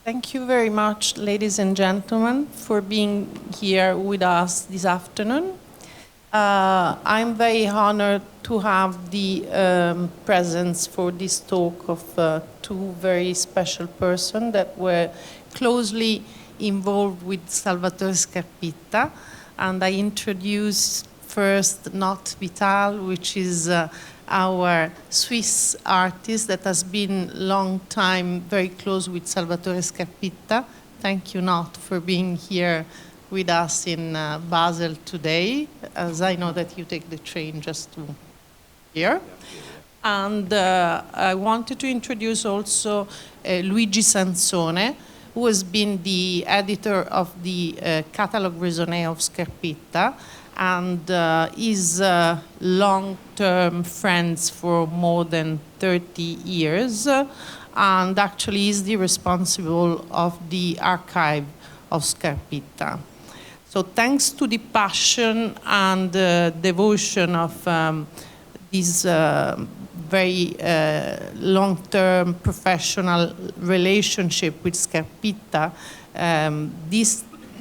Thank you very much, ladies and gentlemen, for being here with us this afternoon. I'm very honored to have the presence for this talk of two very special persons that were closely involved with Salvatore Scarpitta. And I introduce first Art Basel, which is our Swiss artist that has been long time very close with Salvatore Scarpitta. Thank you, Not, for being here with us in Basel today, as I know that you take the train just to here. And I wanted to introduce also Luigi Sansone, who has been the editor of the Catalogue Raisonné of Scarpitta, and is long-term friends for more than 30 years, and actually is the responsible of the archive of Scarpitta. So thanks to the passion and devotion of this very long-term professional relationship with Scarpitta,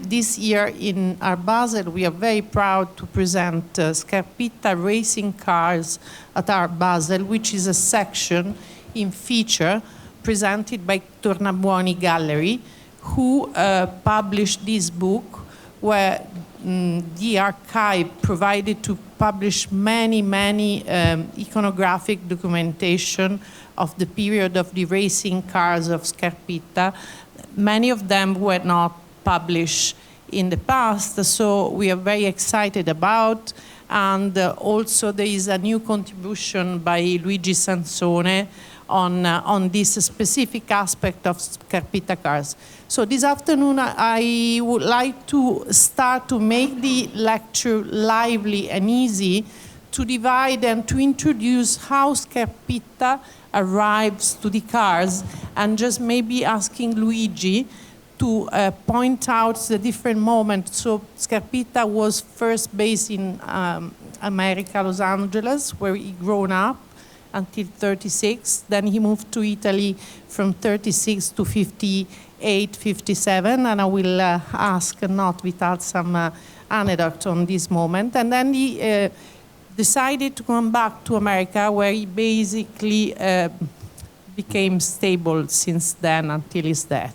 this year in Art Basel, we are very proud to present Scarpitta Racing Cars at Art Basel, which is a section in feature presented by Tornabuoni Gallery, who published this book, where the archive provided to publish many iconographic documentation of the period of the racing cars of Scarpitta. Many of them were not published in the past, so we are very excited about. And also there is a new contribution by Luigi Sansone on this specific aspect of Scarpitta cars. So this afternoon I would like to start to make the lecture lively and easy, to divide and to introduce how Scarpitta arrives to the cars, and just maybe asking Luigi to point out the different moments. So Scarpitta was first based in America, Los Angeles, where he grown up until 36. Then he moved to Italy from 36 to 58, 57, and I will ask Not without some anecdote on this moment. And then he decided to come back to America, where he basically became stable since then until his death.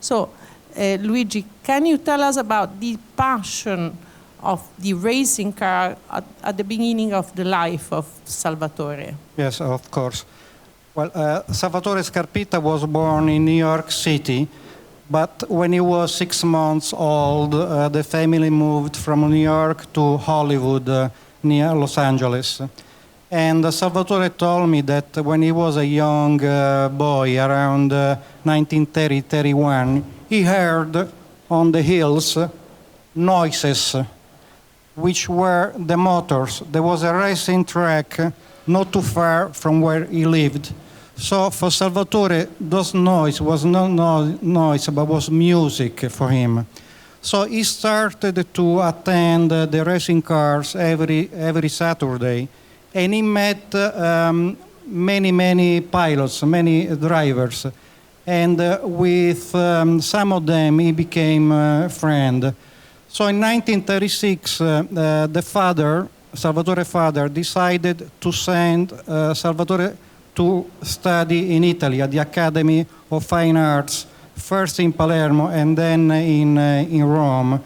So, Luigi, can you tell us about the passion of the racing car at the beginning of the life of Salvatore? Yes, of course. Well, Salvatore Scarpitta was born in New York City, but when he was 6 months old, the family moved from New York to Hollywood, near Los Angeles. And Salvatore told me that when he was a young boy, around 1930-31, he heard on the hills noises, which were the motors. There was a racing track not too far from where he lived. So for Salvatore, those noise was not noise, but was music for him. So he started to attend the racing cars every Saturday. And he met many pilots, many drivers. And with some of them, he became a friend. So in 1936, the father, Salvatore's father, decided to send Salvatore to study in Italy at the Academy of Fine Arts, first in Palermo and then in Rome,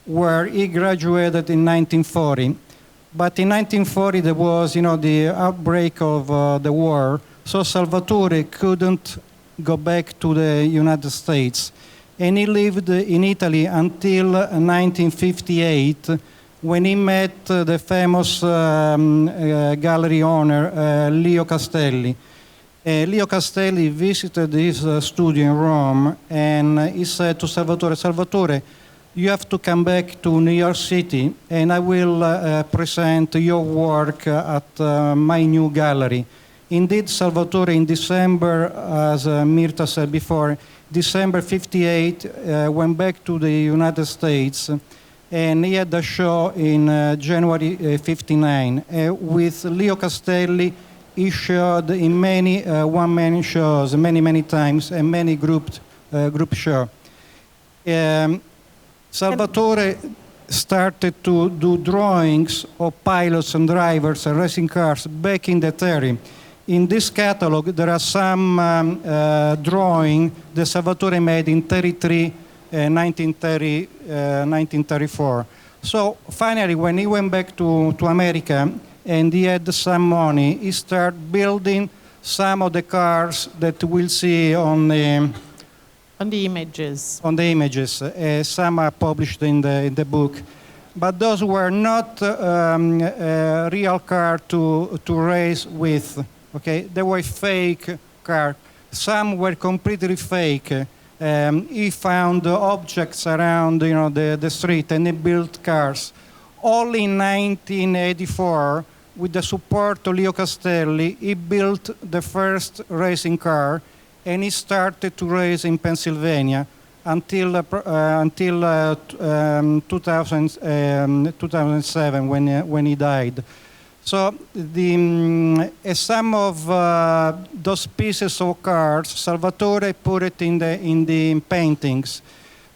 where he graduated in 1940. But in 1940, there was, the outbreak of the war, so Salvatore couldn't go back to the United States. And he lived in Italy until 1958, when he met the famous gallery owner, Leo Castelli. Leo Castelli visited his studio in Rome, and he said to Salvatore, Salvatore, you have to come back to New York City, and I will present your work at my new gallery. Indeed, Salvatore, in December, as Mirta said before, December 58, went back to the United States, and he had a show in January 59. With Leo Castelli, he showed in many one-man shows, many times, and many group group show. Salvatore started to do drawings of pilots and drivers and racing cars back in the 30s. In this catalog, there are some drawing that Salvatore made in 1934. So finally, when he went back to America and he had some money, he started building some of the cars that we'll see on the images. On the images, some are published in the book, but those were not real car to race with. Okay, they were fake car. Some were completely fake. He found objects around, the street, and he built cars. Only in 1984, with the support of Leo Castelli, he built the first racing car, and he started to race in Pennsylvania until 2007 when he died. So some of those pieces of cars, Salvatore put it in the paintings.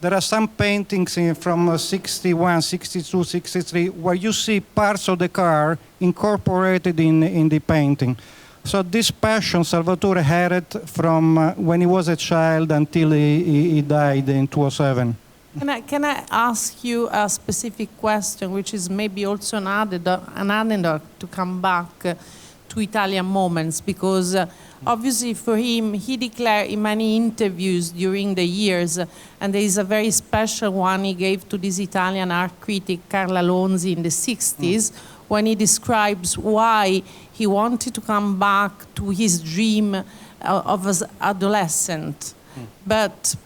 There are some paintings from 61, 62, 63, where you see parts of the car incorporated in the painting. So this passion Salvatore had it from when he was a child until he died in 2007. Can I ask you a specific question, which is maybe also an anecdote to come back to Italian moments, because obviously for him, he declared in many interviews during the years, and there is a very special one he gave to this Italian art critic, Carla Lonzi, in the 60s, when he describes why he wanted to come back to his dream of as adolescent. But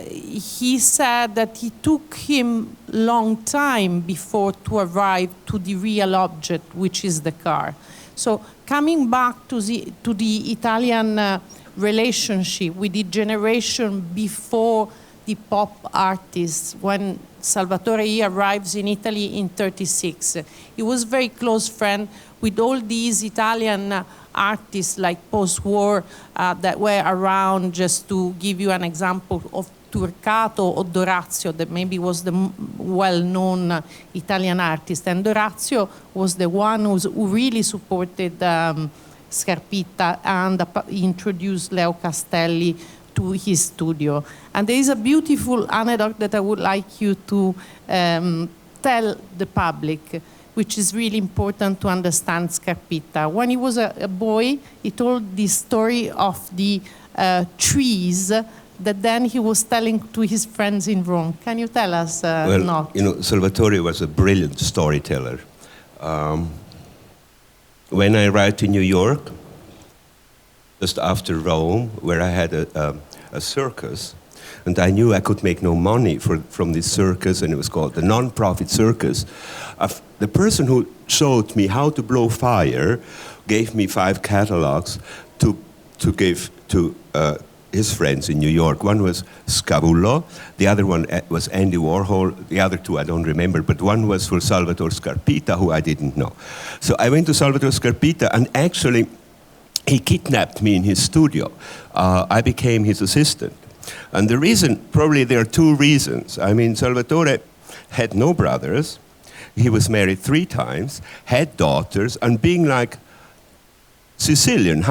he said that it took him a long time before to arrive to the real object, which is the car. So coming back to the Italian relationship with the generation before the pop artists, when Salvatore arrives in Italy in 1936, he was very close friend with all these Italian artists like post-war that were around. Just to give you an example of Turcato or Dorazio, that maybe was the well-known Italian artist. And Dorazio was the one who really supported Scarpitta and introduced Leo Castelli to his studio. And there is a beautiful anecdote that I would like you to tell the public, which is really important to understand Scarpitta. When he was a boy, he told the story of the trees that then he was telling to his friends in Rome. Can you tell us? Well, Salvatore was a brilliant storyteller. When I arrived in New York, just after Rome, where I had a circus, and I knew I could make no money from this circus, and it was called the non-profit circus. The person who showed me how to blow fire gave me 5 catalogs to give to his friends in New York. One was Scavullo, the other one was Andy Warhol, the other 2 I don't remember, but one was for Salvatore Scarpitta, who I didn't know. So I went to Salvatore Scarpitta, and actually he kidnapped me in his studio. I became his assistant. And the reason, probably there are 2 reasons. I mean, Salvatore had no brothers, he was married 3 times, had daughters, and being like Sicilian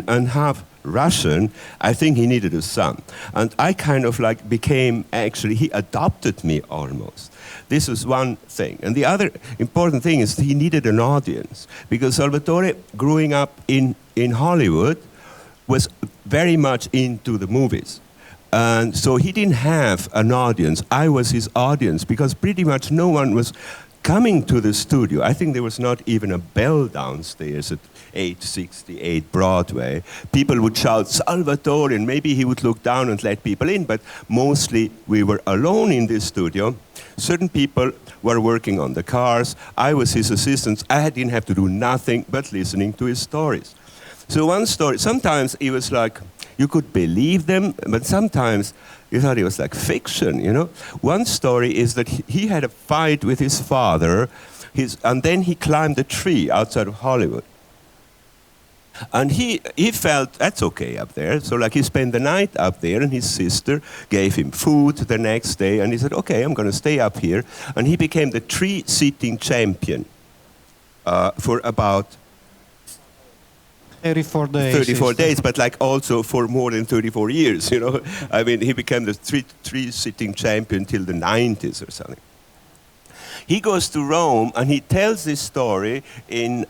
and half Russian, I think he needed a son. And I kind of like became, actually, he adopted me almost. This was one thing. And the other important thing is he needed an audience, because Salvatore, growing up in Hollywood, was very much into the movies. And so he didn't have an audience. I was his audience, because pretty much no one was coming to the studio. I think there was not even a bell downstairs at 868 Broadway. People would shout, Salvatore, and maybe he would look down and let people in, but mostly we were alone in this studio. Certain people were working on the cars. I was his assistant. I didn't have to do nothing but listening to his stories. So one story, sometimes it was like, you could believe them, but sometimes you thought it was like fiction, One story is that he had a fight with his father, and then he climbed a tree outside of Hollywood. And he felt that's okay up there. So like he spent the night up there, and his sister gave him food the next day, and he said, okay, I'm going to stay up here. And he became the tree-sitting champion for about 34 days. 34 days, but like also for more than 34 years, you know. I mean, he became the tree-sitting champion till the 90s or something. He goes to Rome, and he tells this story in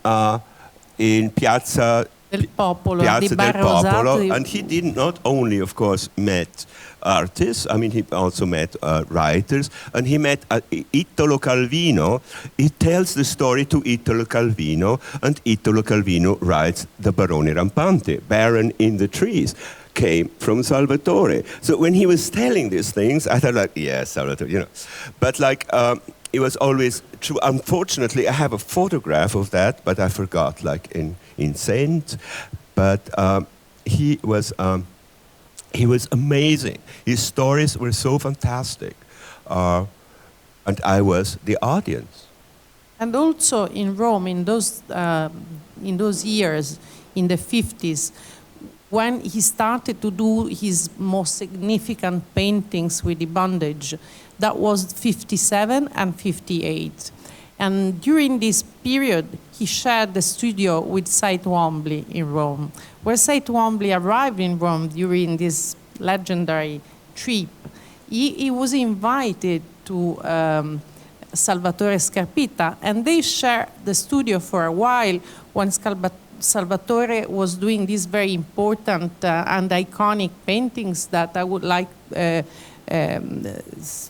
Piazza Del Popolo, Piazza di del Bar Popolo, Rosato. and he did not only, of course, met artists. I mean, he also met writers, and he met Italo Calvino. He tells the story to Italo Calvino, and Italo Calvino writes The Barone Rampante, Baron in the Trees, came from Salvatore. So when he was telling these things, I thought like, yeah, Salvatore, you know. But like, it was always true. Unfortunately, I have a photograph of that, but I forgot, like in Saint. But he was amazing. His stories were so fantastic, and I was the audience. And also in Rome, in those years, in the 50s, when he started to do his most significant paintings with the bondage, that was 57 and 58. And during this period, he shared the studio with Saint Wombley in Rome, where Saint Wombley arrived in Rome during this legendary trip. He was invited to Salvatore Scarpitta, and they shared the studio for a while when Salvatore was doing these very important and iconic paintings that I would like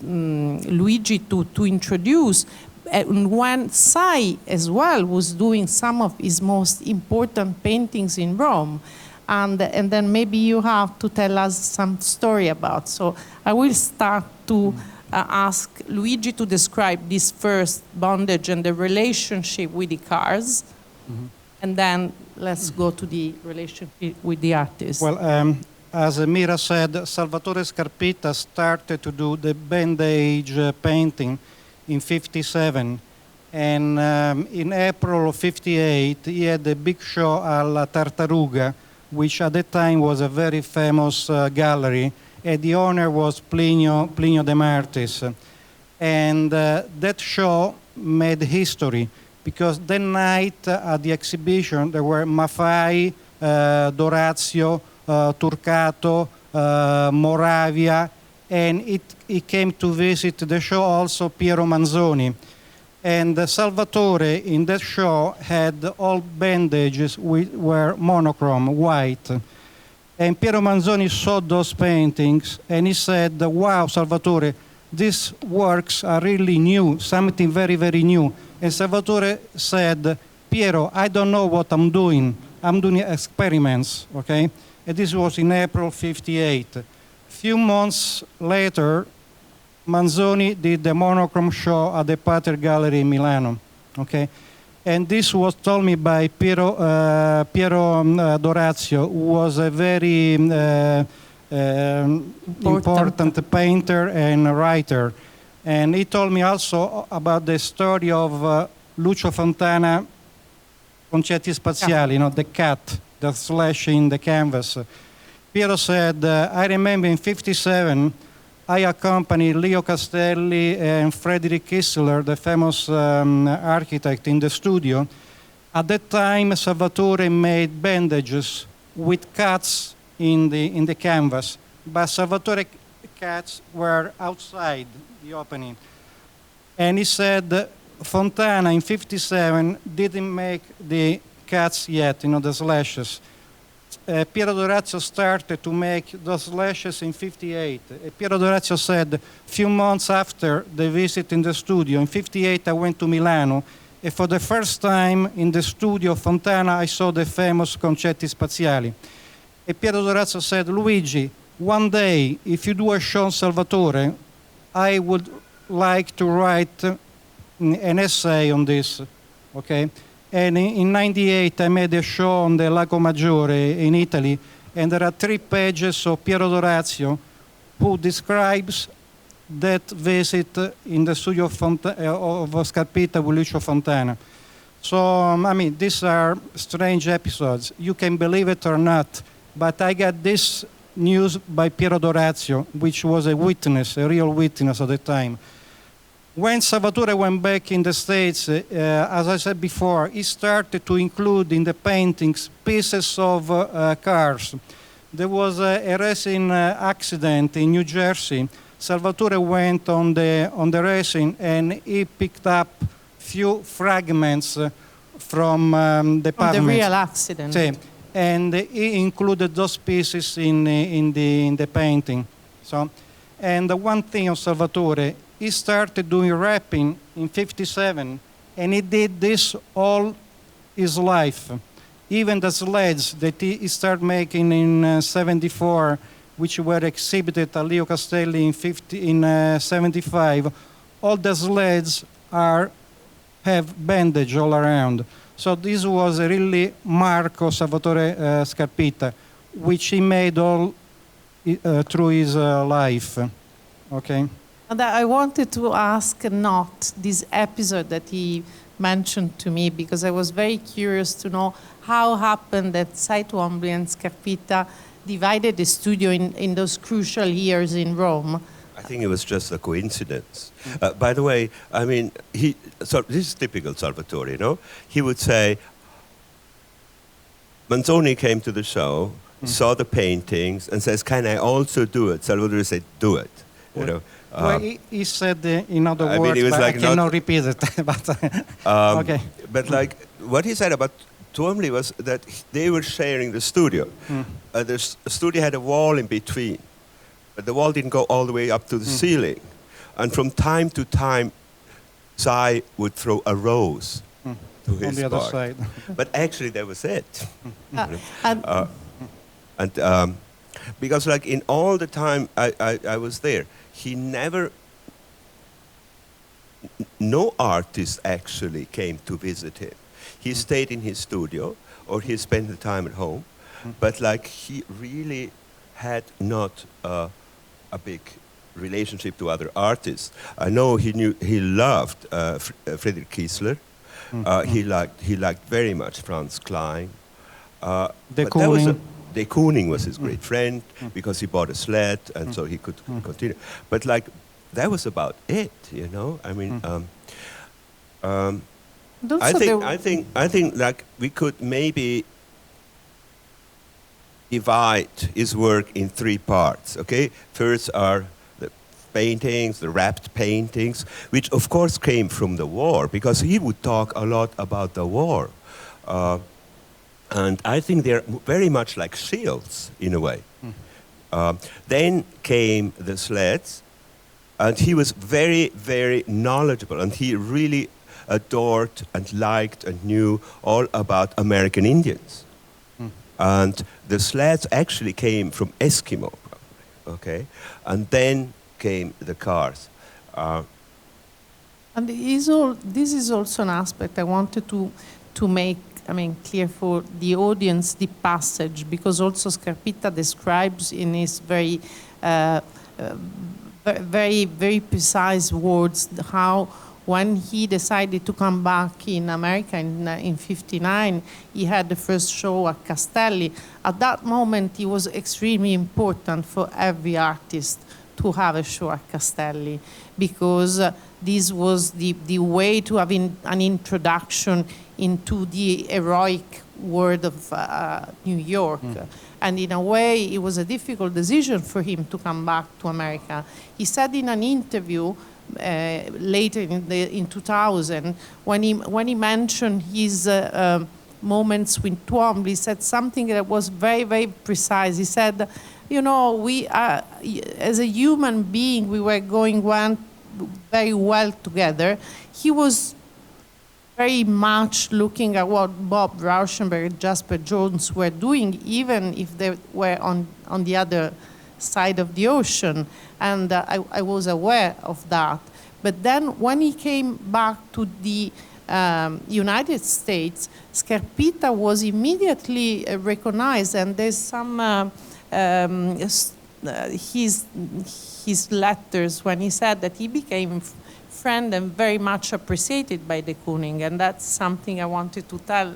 Luigi to introduce. And when Sai as well was doing some of his most important paintings in Rome. And then maybe you have to tell us some story about. So I will start to ask Luigi to describe this first bondage and the relationship with the cars. Mm-hmm. And then let's go to the relationship with the artist. Well, as Mira said, Salvatore Scarpitta started to do the bondage painting in 57. And in April of 58, he had a big show alla Tartaruga, which at that time was a very famous gallery. And the owner was Plinio De Martis. And that show made history, because that night at the exhibition there were Maffei, D'Orazio, Turcato, Moravia, and it came to visit the show also Piero Manzoni. And Salvatore in that show had all bandages were monochrome, white. And Piero Manzoni saw those paintings and he said, wow, Salvatore, these works are really new, something very, very new. And Salvatore said, Piero, I don't know what I'm doing. I'm doing experiments, okay? And this was in April 58. A few months later, Manzoni did the monochrome show at the Pater Gallery in Milano, okay? And this was told me by Piero D'Orazio, who was a very important painter and writer. And he told me also about the story of Lucio Fontana, Concetti Spaziali, you know, the cat, the slash in the canvas. Piero said, I remember in 57, I accompanied Leo Castelli and Frederick Kissler, the famous architect, in the studio. At that time, Salvatore made bandages with cuts in the canvas, but Salvatore cuts were outside the opening. And he said Fontana in 57 didn't make the cuts yet, you know, the slashes. Piero D'Orazio started to make those slashes in 58. Piero D'Orazio said, a few months after the visit in the studio, in 58 I went to Milano, and for the first time in the studio of Fontana I saw the famous Concetti Spaziali. And Piero D'Orazio said, Luigi, one day, if you do a show on Salvatore, I would like to write an essay on this, okay? And in 98, I made a show on the Lago Maggiore in Italy, and there are 3 pages of Piero D'Orazio who describes that visit in the studio of Scarpitta with Lucio Fontana. So, I mean, these are strange episodes. You can believe it or not, but I got this news by Piero Dorazio, which was a witness, a real witness at the time. When Salvatore went back in the States, as I said before, he started to include in the paintings pieces of cars. There was a racing accident in New Jersey. Salvatore went on the racing and he picked up few fragments from the pavement. The real accident. Sì. And he included those pieces in the painting. So, and the one thing of Salvatore, he started doing rapping in '57, and he did this all his life. Even the sleds that he started making in '74, which were exhibited at Leo Castelli in '75, all the sleds have bandage all around. So this was a really mark of Salvatore Scarpitta, which he made all through his life. Okay. And I wanted to ask not this episode that he mentioned to me, because I was very curious to know how happened that Saitwombi and Scarpitta divided the studio in those crucial years in Rome. I think it was just a coincidence. By the way, I mean, so this is typical Salvatore, you know? He would say, Sansone came to the show, saw the paintings, and says, can I also do it? Salvatore said, do it. You know? Well, he said in other words, mean, it was but like I cannot repeat it. But okay. But like, what he said about Twombly was that they were sharing the studio. The studio had a wall in between. But the wall didn't go all the way up to the ceiling. And from time to time, Sai would throw a rose to his on the other part. side. But actually, that was it. And Because like in all the time I was there, he never, no artist actually came to visit him. He stayed in his studio or he spent the time at home. But like he really had not a big relationship to other artists. I know he loved Friedrich Kiesler. He liked very much Franz Klein. De Kooning was his great friend because he bought a sled and so he could continue. But like that was about it, you know. I mean, I think like we could maybe divide his work in three parts. Okay, first are the paintings, the wrapped paintings, which of course came from the war because he would talk a lot about the war. And I think they're very much like shields in a way. Then came the sleds, and he was very, very knowledgeable, and he really adored and liked and knew all about American Indians. And the sleds actually came from Eskimo, okay? And then came the cars. And this is also an aspect I wanted to make clear for the audience, the passage, because also Scarpitta describes in his very, very precise words how when he decided to come back in America in '59, he had the first show at Castelli. At that moment, it was extremely important for every artist to have a show at Castelli because this was the way to have an introduction into the heroic world of New York. And in a way, it was a difficult decision for him to come back to America. He said in an interview later in 2000, when he mentioned his moments with Twombly, he said something that was very, very precise. He said, you know, we as a human being, we were going very well together. He was very much looking at what Bob Rauschenberg and Jasper Jones were doing, even if they were on the other side of the ocean. And I was aware of that. But then when he came back to the United States, Scarpitta was immediately recognized, and there's some his letters when he said that he became friend and very much appreciated by de Kooning, and that's something I wanted to tell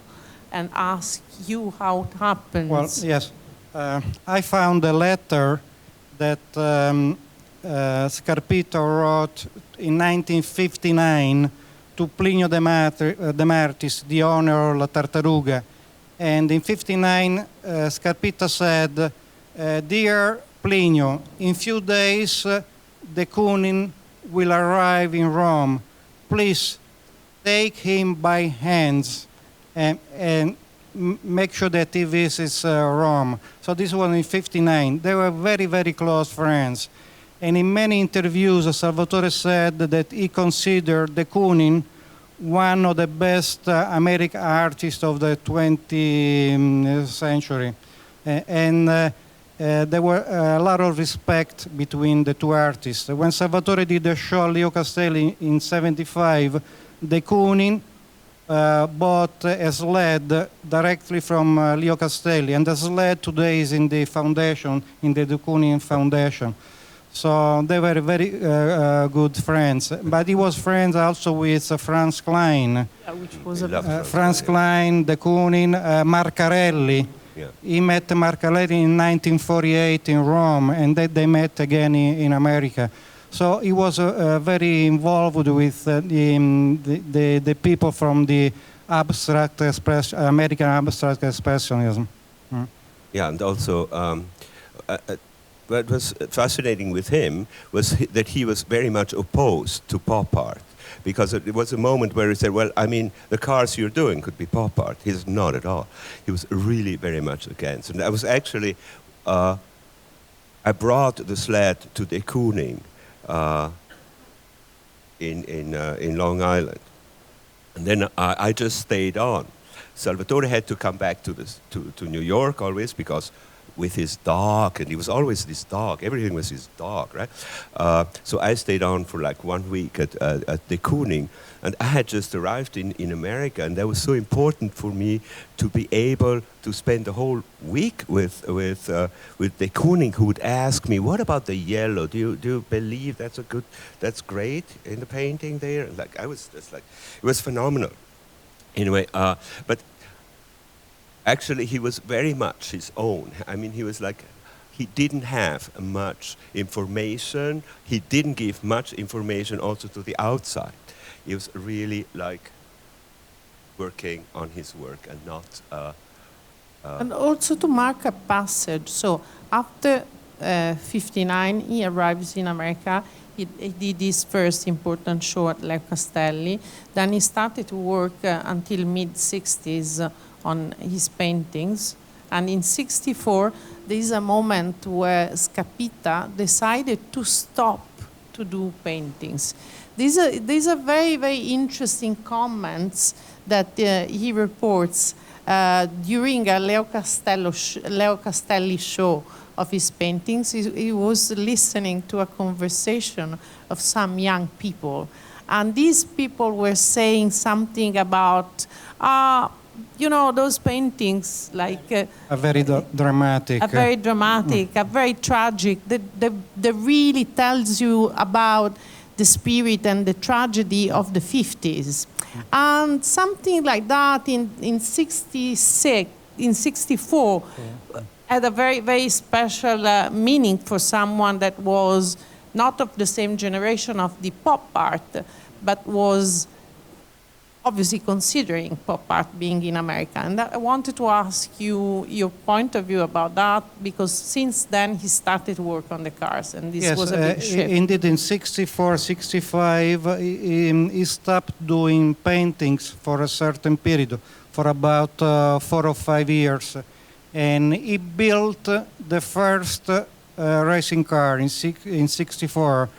and ask you how it happens. Well, yes. I found a letter that Scarpitta wrote in 1959 to Plinio de Martis, the owner of La Tartaruga. And in 59, Scarpitta said, "Dear Plinio, in few days, de Kooning will arrive in Rome. Please take him by hands and make sure that he visits Rome." So this was in 59. They were very, very close friends. And in many interviews, Salvatore said that he considered de Kooning one of the best American artists of the 20th century. There were a lot of respect between the two artists. When Salvatore did a show at Leo Castelli in 75, de Kooning bought a sled directly from Leo Castelli, and the sled today is in the foundation, in the de Kooning Foundation. So they were very good friends. But he was friends also with Franz Klein. Which was Franz Klein, de Kooning, Marcarelli. Yeah. He met Marcarelli in 1948 in Rome, and they met again in America. So he was very involved with the people from the American abstract expressionism. Yeah, and also what was fascinating with him was that he was very much opposed to pop art, because it was a moment where he said, well, I mean, the cars you're doing could be pop art. He's not at all. He was really very much against. And I was actually, I brought the sled to de Kooning in Long Island. And then I just stayed on. Salvatore had to come back to New York always, because with his dog, and he was always this dog. Everything was his dog, right? So I stayed on for like 1 week at de Kooning, and I had just arrived in America, and that was so important for me to be able to spend the whole week with de Kooning, who would ask me, "What about the yellow? Do you believe that's great in the painting there?" Like I was just like, it was phenomenal. Anyway, but. Actually, he was very much his own. I mean, he was like, he didn't have much information. He didn't give much information also to the outside. He was really like working on his work and not... And also to mark a passage. So after 59, he arrives in America. He did his first important show at Leo Castelli. Then he started to work until mid-60s on his paintings. And in 64, there is a moment where Scarpitta decided to stop to do paintings. These are very, very interesting comments that he reports during a Leo Castelli show of his paintings. He was listening to a conversation of some young people. And these people were saying something about, you know, those paintings, like... a very dramatic. A very dramatic, a very tragic, that really tells you about the spirit and the tragedy of the 50s. And something like that in 64 had a very, very special meaning for someone that was not of the same generation of the pop art, but was obviously considering pop art being in America. And I wanted to ask you your point of view about that, because since then he started to work on the cars, and this was a big shift. Indeed, in 64, 65, he stopped doing paintings for a certain period, for about 4 or 5 years. And he built the first racing car in 64,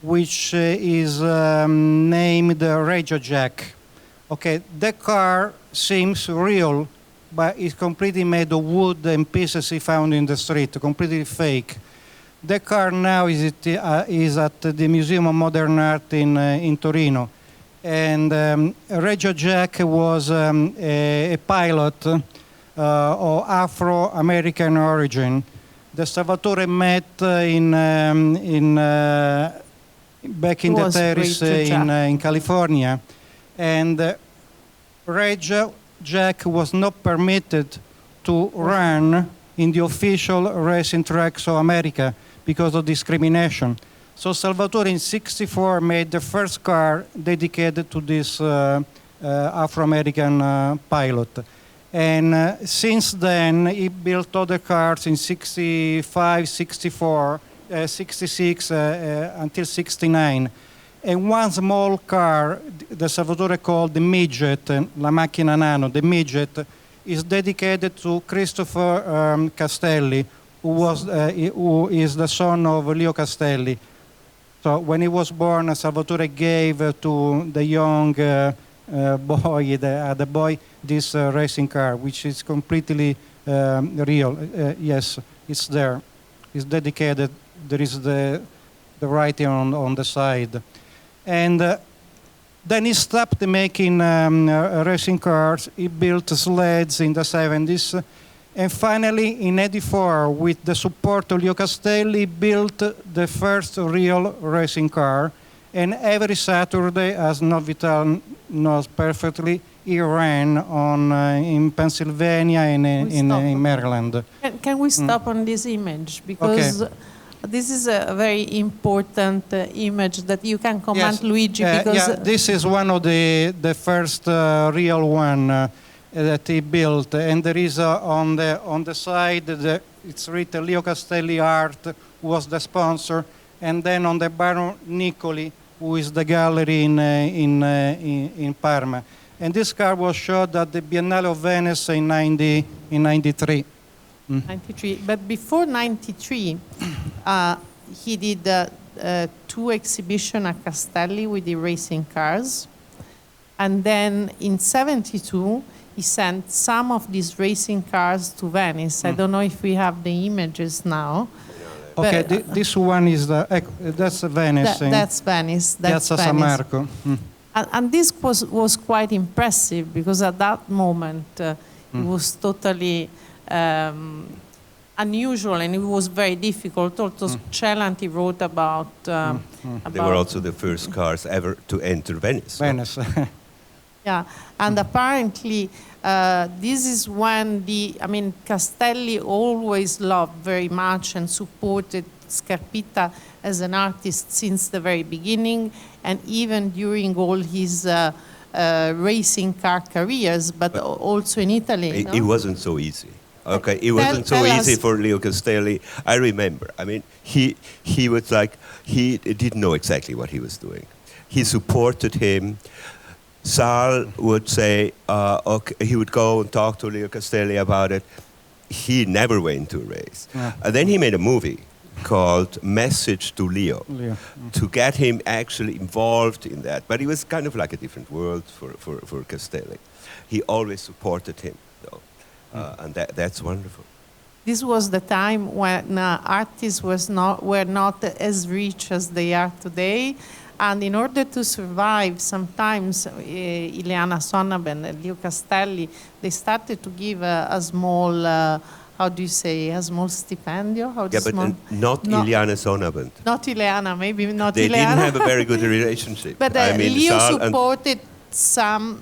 which is named Regio Jack. Okay, the car seems real, but it's completely made of wood and pieces he found in the street, completely fake. The car now is at the Museum of Modern Art in Torino. And Regio Jack was a pilot of Afro-American origin. The Salvatore met in back in It the was terrace great to in California. And Jack was not permitted to run in the official racing tracks of America because of discrimination. So Salvatore in '64 made the first car dedicated to this Afro-American pilot. And since then, he built other cars in 65, 64, 66, until 69. And one small car, the Salvatore called the Midget, La Macchina Nano, the Midget, is dedicated to Christopher Castelli, who is the son of Leo Castelli. So when he was born, Salvatore gave to the young boy, the boy, this racing car, which is completely real. Yes, it's there. It's dedicated. There is the writing on the side. And then he stopped making racing cars. He built sleds in the 70s. And finally, in '84, with the support of Leo Castelli, built the first real racing car. And every Saturday, as Novital knows perfectly, he ran in Pennsylvania and in Maryland. Can we stop on this image? Because this is a very important image that you can comment, yes. Luigi. Because this is one of the first real one that he built, and there is on the side it's written Leo Castelli Art, who was the sponsor, and then on the Baron Niccoli, who is the gallery in Parma. And this car was showed at the Biennale of Venice in 93. 93. But before 93, he did 2 exhibitions at Castelli with the racing cars. And then in 72, he sent some of these racing cars to Venice. I don't know if we have the images now. Okay, this one is that's Venice. That's Venice. That's Piazza San Marco. And this was quite impressive because at that moment it was totally unusual and it was very difficult. Also, Celanti wrote about. They were also the first cars ever to enter Venice. Venice. Yeah, and apparently this is when Castelli always loved very much and supported Scarpitta as an artist since the very beginning, and even during all his racing car careers, but also in Italy. It wasn't so easy. Okay, it wasn't so easy for Leo Castelli. I remember. I mean, he was like, he didn't know exactly what he was doing. He supported him. Sal would say, okay, he would go and talk to Leo Castelli about it. He never went to a race. Yeah. And then he made a movie called Message to Leo, to get him actually involved in that. But it was kind of like a different world for Castelli. He always supported him, though. And that's wonderful. This was the time when artists were not as rich as they are today. And in order to survive, sometimes Ileana Sonnabend and Leo Castelli, they started to give a small, how do you say, a small stipendio? Not Ileana Sonnabend. Not Ileana, maybe not they Ileana. They didn't have a very good relationship. But Leo supported Sal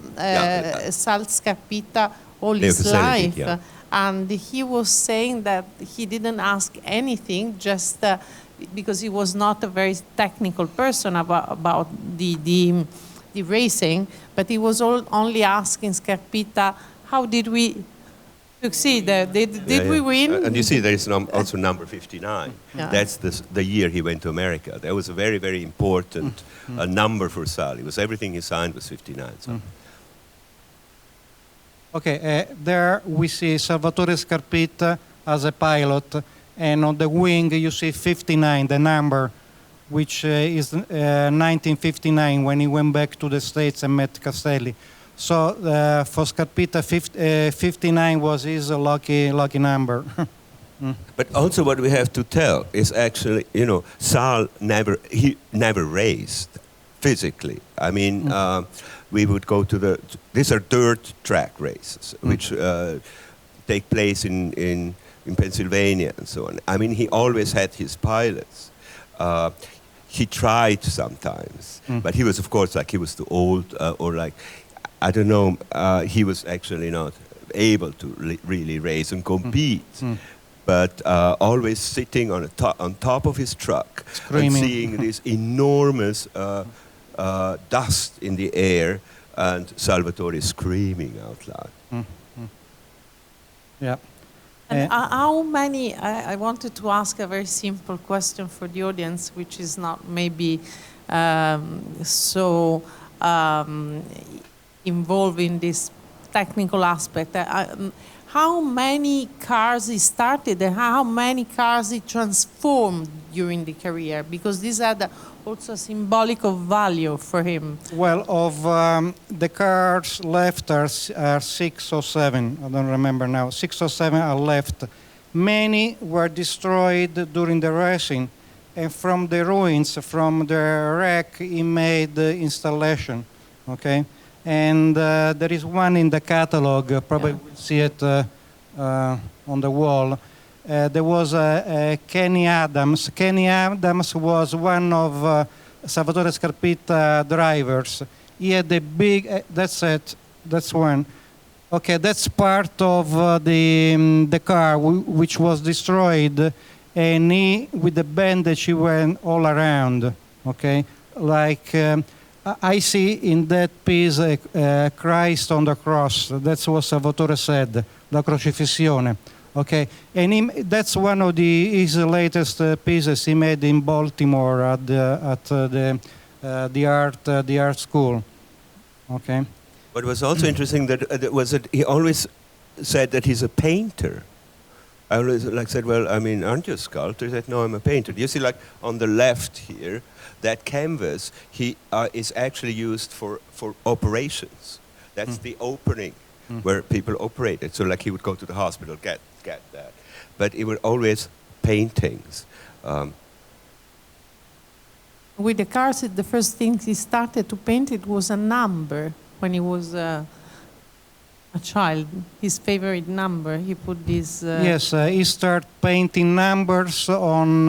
Scarpitta all his life. Yeah. And he was saying that he didn't ask anything, just because he was not a very technical person about the racing, but he was only asking Scarpitta, how did we succeed? Did we win? And you see there is also number 59. Yeah. That's the year he went to America. That was a very, very important number for Sal. It was everything he signed was 59. So. Okay, there we see Salvatore Scarpitta as a pilot, and on the wing you see 59, the number, which is 1959 when he went back to the States and met Castelli. So for Scarpitta, 59 was his lucky number. But also what we have to tell is actually, Sal never raced physically. I mean, we would go to these are dirt track races, which take place in Pennsylvania and so on. I mean, he always had his pilots. he tried sometimes, but he was, of course, like he was too old, or like, I don't know, he was actually not able to really race and compete. But always sitting on top of his truck Screaming. and seeing this enormous dust in the air, and Salvatore screaming out loud. Yeah. And how many, I wanted to ask a very simple question for the audience, which is not maybe so involved in this technical aspect. How many cars he started and how many cars he transformed during the career? Because these had also symbolic of value for him. Well, of the cars left are 6 or 7. I don't remember now. 6 or 7 are left. Many were destroyed during the racing, and from the ruins, from the wreck, he made the installation. Okay, and there is one in the catalogue. Probably we'll see it on the wall. There was Kenny Adams. Kenny Adams was one of Salvatore Scarpitta drivers. He had a big. That's it. That's one. Okay, that's part of the car which was destroyed, and he, with the bandage, he went all around. Okay, like I see in that piece Christ on the cross. That's what Salvatore said, la crocifissione. Okay, and that's one of his latest pieces he made in Baltimore at the art school. Okay. What was also interesting that he always said that he's a painter. I always said, well, I mean, aren't you a sculptor? He said, no, I'm a painter. You see, like on the left here, that canvas is actually used for operations. That's the opening where people operated. So like he would go to the hospital, get that. But it were always paintings. With the cars, the first thing he started to paint it was a number when he was a child. His favorite number. He put this. Yes, he started painting numbers on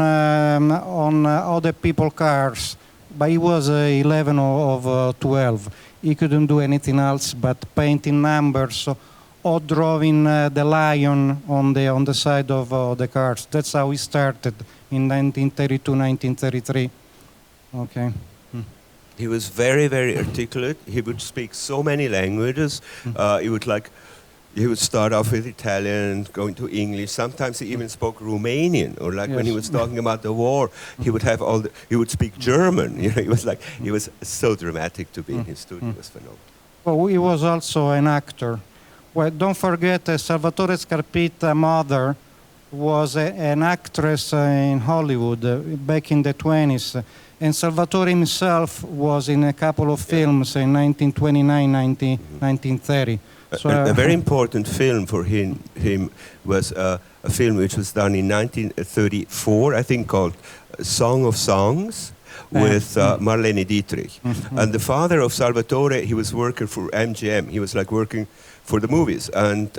other people's cars. But he was 11 or 12. He couldn't do anything else but painting numbers or drawing the lion on the side of the cars. That's how he started in 1932, 1933. Okay. He was very, very articulate. He would speak so many languages. He would start off with Italian, going to English. Sometimes he even spoke Romanian, or like when he was talking about the war, he would have he would speak German. You know, he was so dramatic to be in his studio. It was phenomenal. Well, he was also an actor. Well, don't forget, Salvatore Scarpitta's mother was an actress in Hollywood back in the 20s. And Salvatore himself was in a couple of films in 1929, 1930. So, a very important film for him was a film which was done in 1934, I think, called Song of Songs, with Marlene Dietrich. And the father of Salvatore, he was working for MGM. He was like working for the movies, and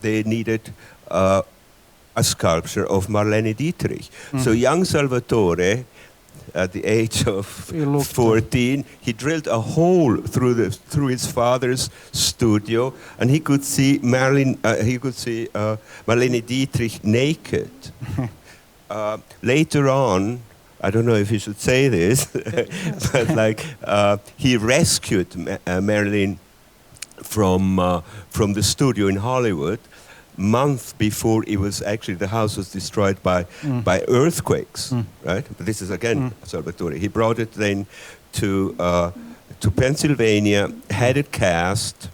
they needed a sculpture of Marlene Dietrich. So young Salvatore, at the age of 14, he drilled a hole through his father's studio, and he could see Marlene Dietrich naked. Later on, I don't know if you should say this, but like he rescued Marlene from the studio in Hollywood. Month before the house was destroyed by earthquakes, right? But this is again Salvatore. He brought it then to Pennsylvania, had it cast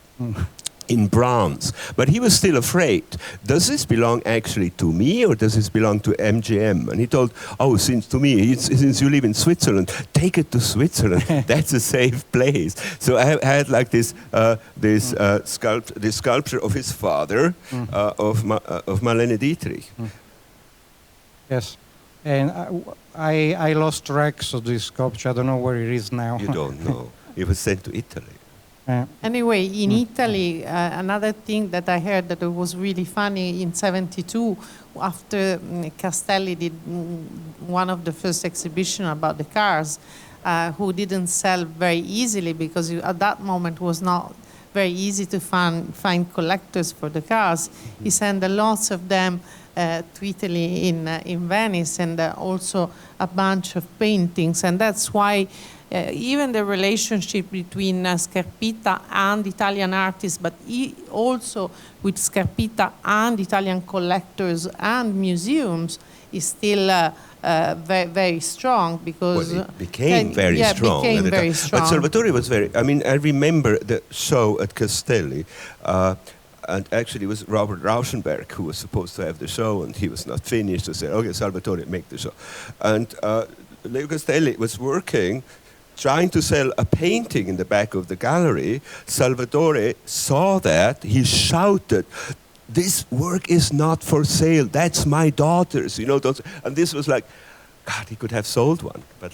in bronze, but he was still afraid. Does this belong actually to me, or does this belong to MGM? And he told, since you live in Switzerland, take it to Switzerland. That's a safe place. So I had like this sculpture of his father, of Marlene Dietrich. Yes, and I lost track of this sculpture. I don't know where it is now. You don't know. It was sent to Italy. Anyway, in Italy, another thing that I heard that was really funny in '72 after Castelli did one of the first exhibition about the cars, who didn't sell very easily because at that moment was not very easy to find collectors for the cars. He sent lots of them to Italy in Venice, and also a bunch of paintings. And that's why even the relationship between Scarpitta and Italian artists, but also with Scarpitta and Italian collectors and museums, is still very, very strong, because it became very strong. Became very strong. But Salvatore was very. I mean, I remember the show at Castelli, and actually it was Robert Rauschenberg who was supposed to have the show, and he was not finished. So said, "Okay, Salvatore, make the show." And Leo Castelli was working, trying to sell a painting in the back of the gallery. Salvatore saw that. He shouted, "This work is not for sale. That's my daughter's." And this was like, God, he could have sold one, but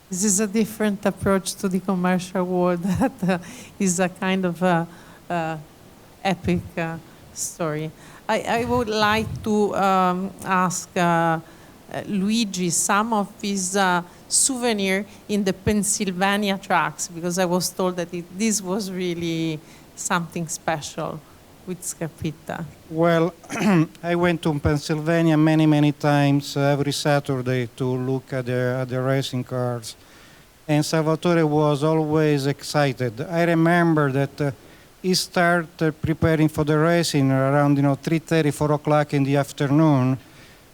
this is a different approach to the commercial world. That is a kind of epic story. I would like to ask Luigi some of his souvenir in the Pennsylvania tracks, because I was told that this was really something special with Scarpitta. Well, I went to Pennsylvania many times every Saturday to look at the racing cars, and Salvatore was always excited. I remember that he started preparing for the racing around 3:30, 4 o'clock in the afternoon.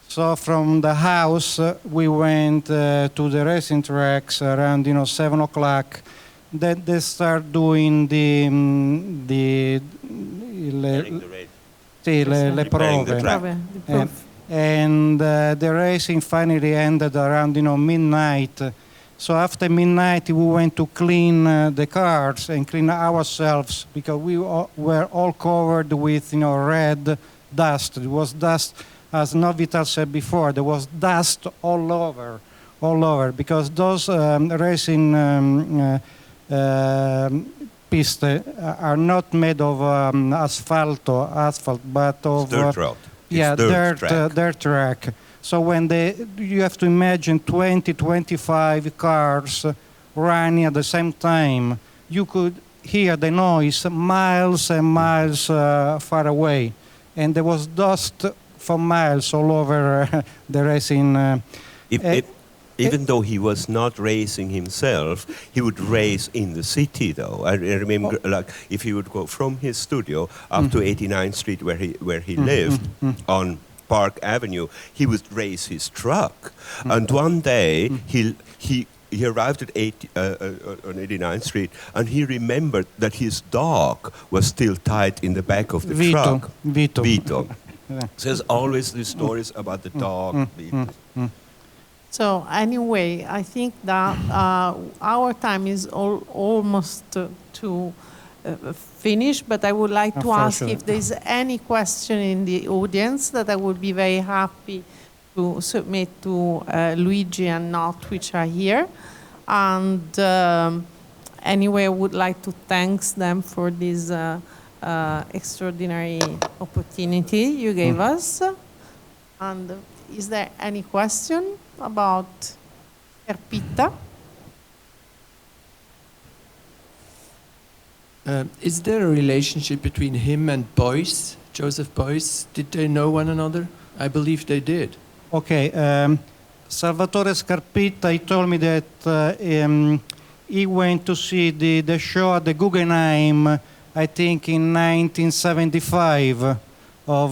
So from the house we went to the racing tracks around 7 o'clock. Then they start doing le prove. And the racing finally ended around midnight. So after midnight we went to clean the cars and clean ourselves, because we were all covered with red dust. It was dust, as Novital said before, there was dust all over, because those racing pistes are not made of asphalt, but of dirt road. Dirt track. So when you have to imagine 20-25 cars running at the same time, you could hear the noise miles and miles far away, and there was dust for miles all over the racing. Even though he was not racing himself, he would race in the city, though. I remember, like, if he would go from his studio up to 89th Street, where he lived, on Park Avenue, he would race his truck. And one day, he arrived at on 89th Street, and he remembered that his dog was still tied in the back of the truck. Vito. So there's always these stories about the dog. So anyway, I think that our time is almost to finish, but I would like to ask if there's any question in the audience that I would be very happy to submit to Luigi and Not, which are here. And anyway, I would like to thank them for this extraordinary opportunity you gave us. And is there any question about Scarpitta? Is there a relationship between him and Beuys, Joseph Beuys? Did they know one another? I believe they did. Okay. Salvatore Scarpitta, he told me that he went to see the show at the Guggenheim, I think in 1975, of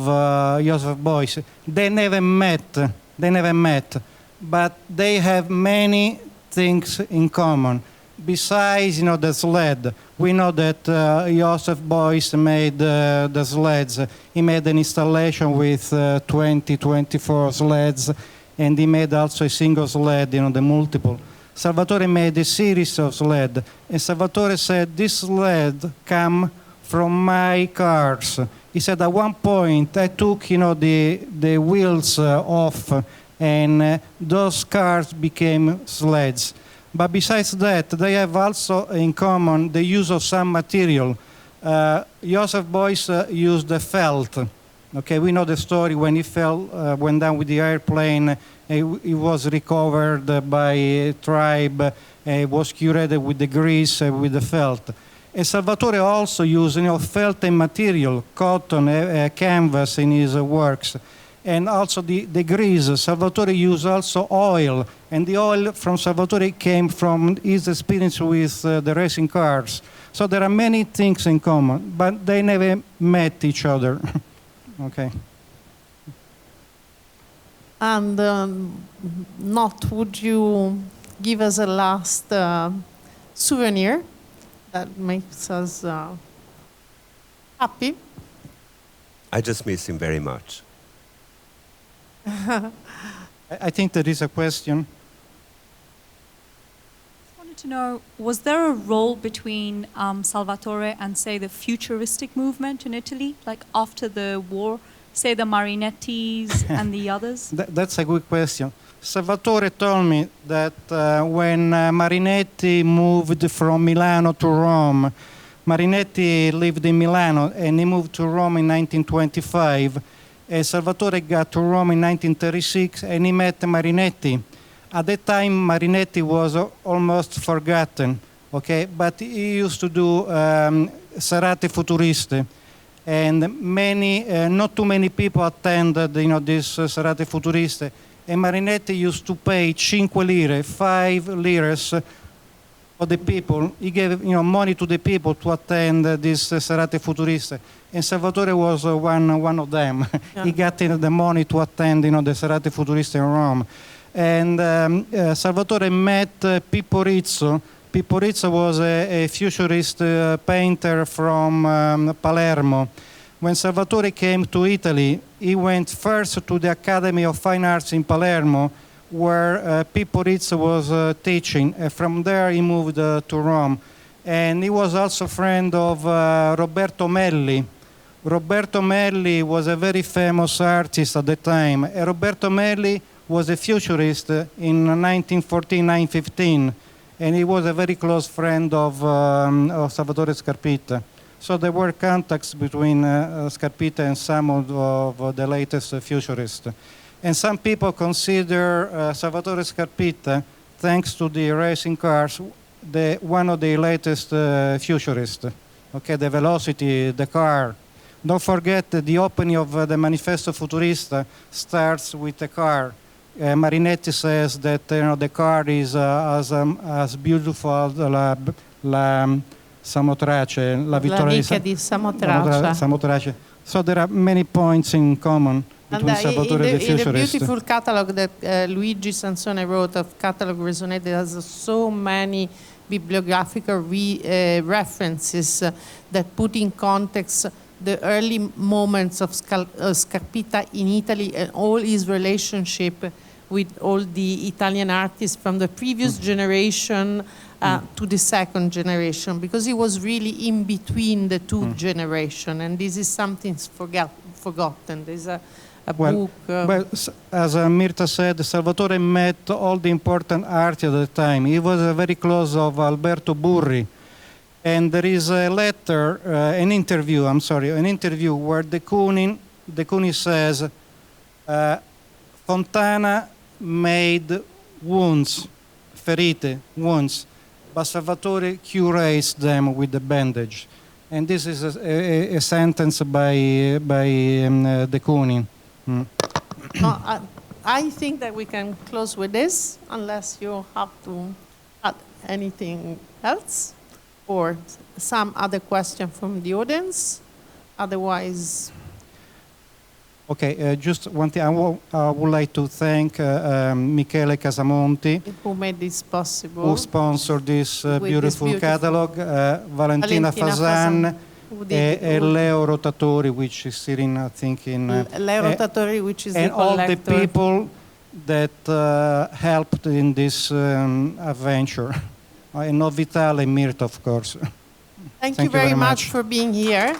Joseph Beuys. They never met, but they have many things in common. Besides, the sled, we know that Joseph Beuys made the sleds. He made an installation with 24 sleds, and he made also a single sled, the multiple. Salvatore made a series of sleds, and Salvatore said, this sled come from my cars. He said, at one point, I took, the wheels off, and those cars became sleds. But besides that, they have also in common the use of some material. Joseph Beuys used the felt, Okay, we know the story when he went down with the airplane. He was recovered by a tribe. Was curated with the grease, with the felt. And Salvatore also used, felt and material, cotton, canvas in his works. And also the grease. Salvatore used also oil. And the oil from Salvatore came from his experience with the racing cars. So there are many things in common, but they never met each other. Okay. And would you give us a last souvenir that makes us happy? I just miss him very much. I think there is a question. I wanted to know, was there a role between Salvatore and, say, the futuristic movement in Italy, like after the war, say the Marinettis and the others? That's a good question. Salvatore told me that when Marinetti moved from Milano to Rome, Marinetti lived in Milano and he moved to Rome in 1925. And Salvatore got to Rome in 1936 and he met Marinetti. At that time, Marinetti was almost forgotten, okay? But he used to do serate futuriste. And not too many people attended, this serate futuriste. And Marinetti used to pay 5 lire, 5 liras for the people. He gave money to the people to attend this serate futuriste. And Salvatore was one of them. Yeah. He got the money to attend the serate futuriste in Rome. And Salvatore met Pippo Rizzo. Pippo Rizzo was a futurist painter from Palermo. When Salvatore came to Italy, he went first to the Academy of Fine Arts in Palermo, where Pippo Rizzo was teaching. From there, he moved to Rome. And he was also a friend of Roberto Melli. Roberto Melli was a very famous artist at the time. And Roberto Melli was a futurist in 1914-1915. And he was a very close friend of Salvatore Scarpitta. So there were contacts between Scarpitta and some of the latest futurists. And some people consider Salvatore Scarpitta, thanks to the racing cars, one of the latest futurists. Okay, the velocity, the car. Don't forget that the opening of the Manifesto Futurista starts with the car. Marinetti says that the car is as beautiful as la Samotrace, la Vittoria di Samotrace. Samotrace. So there are many points in common between Salvatore and the futurist. In the beautiful catalogue that Luigi Sansone wrote of Catalogue Raisonné, there has so many bibliographical references that put in context the early moments of Scarpitta in Italy and all his relationship with all the Italian artists from the previous generation to the second generation, because he was really in between the two generations, and this is something forgotten. There's a book. Well, as Mirta said, Salvatore met all the important artists at the time. He was very close of Alberto Burri. And there is a letter, an interview where de Kooning says, Fontana made wounds, ferite, wounds, but Salvatore curates them with the bandage. And this is a sentence by de Kooning. I think that we can close with this, unless you have to add anything else or some other question from the audience. Otherwise... Okay, just one thing. I would like to thank Michele Casamonti, who made this possible, who sponsored this beautiful catalogue, Valentina Fasan, and Leo Rotatori, which is sitting, I think, in... Leo Rotatori, which is and the collector. all the people that helped in this adventure. And Vitale and Mirta, of course. Thank you very much for being here.